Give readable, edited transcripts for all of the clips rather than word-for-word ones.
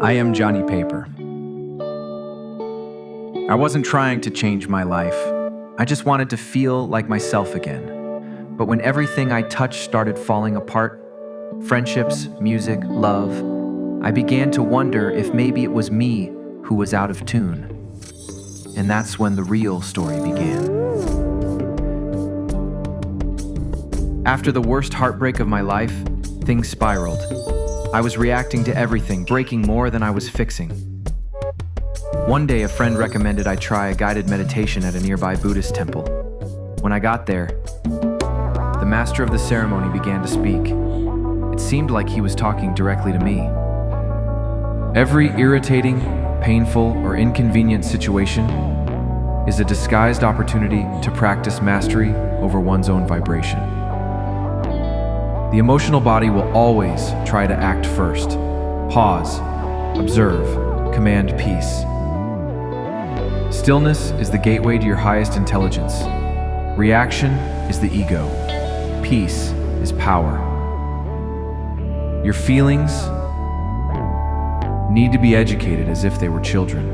I am Johnny Paper. I wasn't trying to change my life. I just wanted to feel like myself again. But when everything I touched started falling apart, friendships, music, love, I began to wonder if maybe it was me who was out of tune. And that's when the real story began. After the worst heartbreak of my life, things spiraled. I was reacting to everything, breaking more than I was fixing. One day, a friend recommended I try a guided meditation at a nearby Buddhist temple. When I got there, the master of the ceremony began to speak. It seemed like he was talking directly to me. Every irritating, painful, or inconvenient situation is a disguised opportunity to practice mastery over one's own vibration. The emotional body will always try to act first. Pause, observe, command peace. Stillness is the gateway to your highest intelligence. Reaction is the ego. Peace is power. Your feelings need to be educated as if they were children.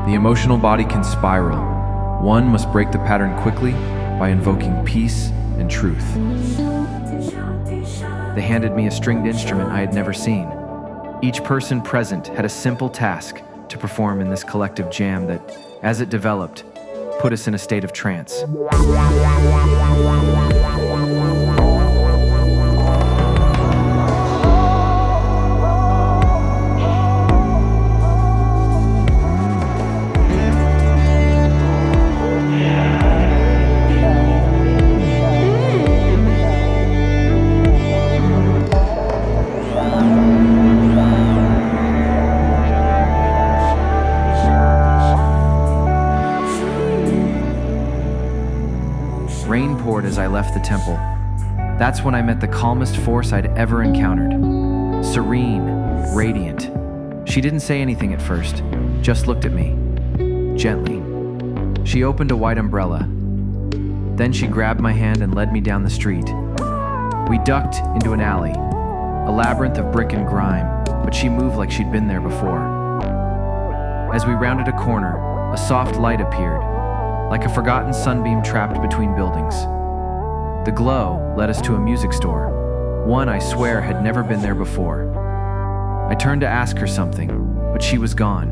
The emotional body can spiral. One must break the pattern quickly by invoking peace and truth. They handed me a stringed instrument I had never seen. Each person present had a simple task to perform in this collective jam that, as it developed, put us in a state of trance. Rain poured as I left the temple. That's when I met the calmest force I'd ever encountered. Serene, radiant. She didn't say anything at first, just looked at me, gently. She opened a white umbrella. Then she grabbed my hand and led me down the street. We ducked into an alley, a labyrinth of brick and grime, but she moved like she'd been there before. As we rounded a corner, a soft light appeared, like a forgotten sunbeam trapped between buildings. The glow led us to a music store, one I swear had never been there before. I turned to ask her something, but she was gone.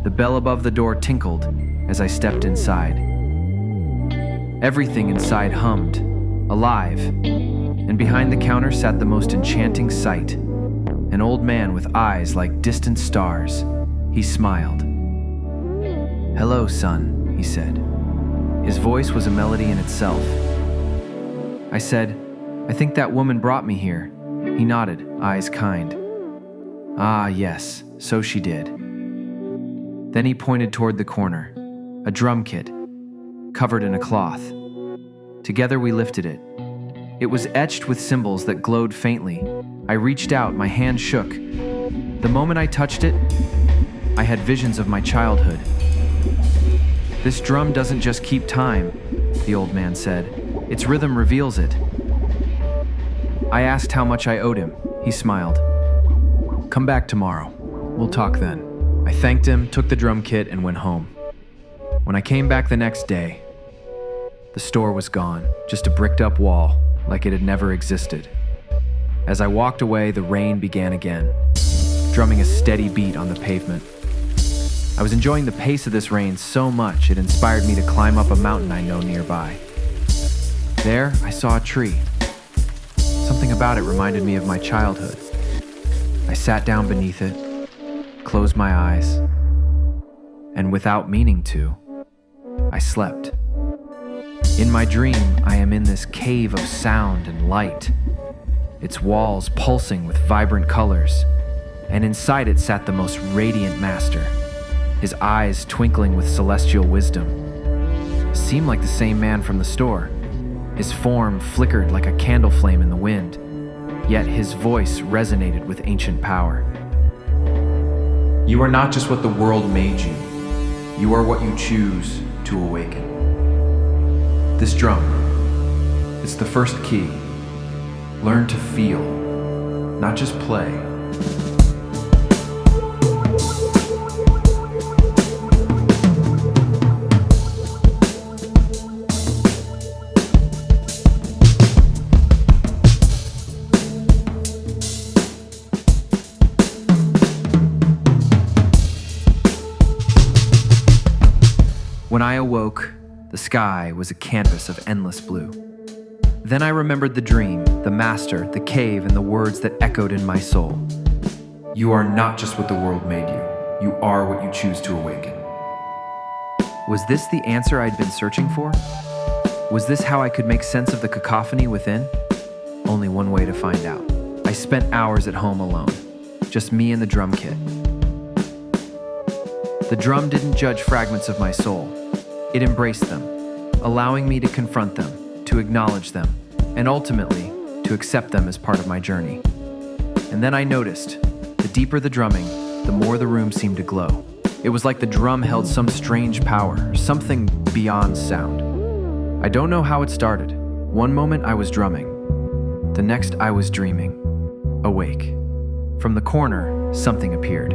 The bell above the door tinkled as I stepped inside. Everything inside hummed, alive, and behind the counter sat the most enchanting sight, an old man with eyes like distant stars. He smiled. "Hello, son," he said. His voice was a melody in itself. I said, "I think that woman brought me here." He nodded, eyes kind. "Ah, yes, so she did." Then he pointed toward the corner, a drum kit, covered in a cloth. Together we lifted it. It was etched with symbols that glowed faintly. I reached out, my hand shook. The moment I touched it, I had visions of my childhood. "This drum doesn't just keep time," the old man said. "Its rhythm reveals it." I asked how much I owed him. He smiled. "Come back tomorrow. We'll talk then." I thanked him, took the drum kit, and went home. When I came back the next day, the store was gone, just a bricked-up wall, like it had never existed. As I walked away, the rain began again, drumming a steady beat on the pavement. I was enjoying the pace of this rain so much it inspired me to climb up a mountain I know nearby. There, I saw a tree. Something about it reminded me of my childhood. I sat down beneath it, closed my eyes, and without meaning to, I slept. In my dream, I am in this cave of sound and light, its walls pulsing with vibrant colors, and inside it sat the most radiant master, his eyes twinkling with celestial wisdom. Seemed like the same man from the store. His form flickered like a candle flame in the wind, yet his voice resonated with ancient power. "You are not just what the world made you. You are what you choose to awaken." This drum, it's the first key. Learn to feel, not just play. When I awoke, the sky was a canvas of endless blue. Then I remembered the dream, the master, the cave, and the words that echoed in my soul. You are not just what the world made you. You are what you choose to awaken. Was this the answer I'd been searching for? Was this how I could make sense of the cacophony within? Only one way to find out. I spent hours at home alone, just me and the drum kit. The drum didn't judge fragments of my soul. It embraced them, allowing me to confront them, to acknowledge them, and ultimately, to accept them as part of my journey. And then I noticed, the deeper the drumming, the more the room seemed to glow. It was like the drum held some strange power, something beyond sound. I don't know how it started. One moment I was drumming. The next I was dreaming, awake. From the corner, something appeared.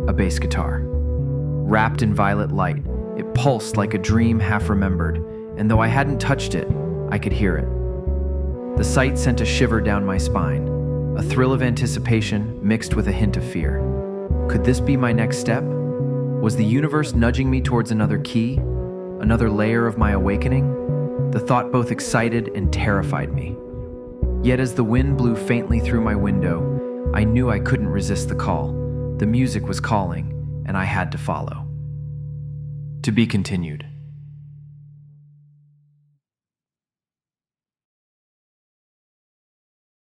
A bass guitar. Wrapped in violet light, it pulsed like a dream half remembered, and though I hadn't touched it, I could hear it. The sight sent a shiver down my spine, a thrill of anticipation mixed with a hint of fear. Could this be my next step? Was the universe nudging me towards another key, another layer of my awakening? The thought both excited and terrified me. Yet as the wind blew faintly through my window, I knew I couldn't resist the call. The music was calling, and I had to follow. To be continued.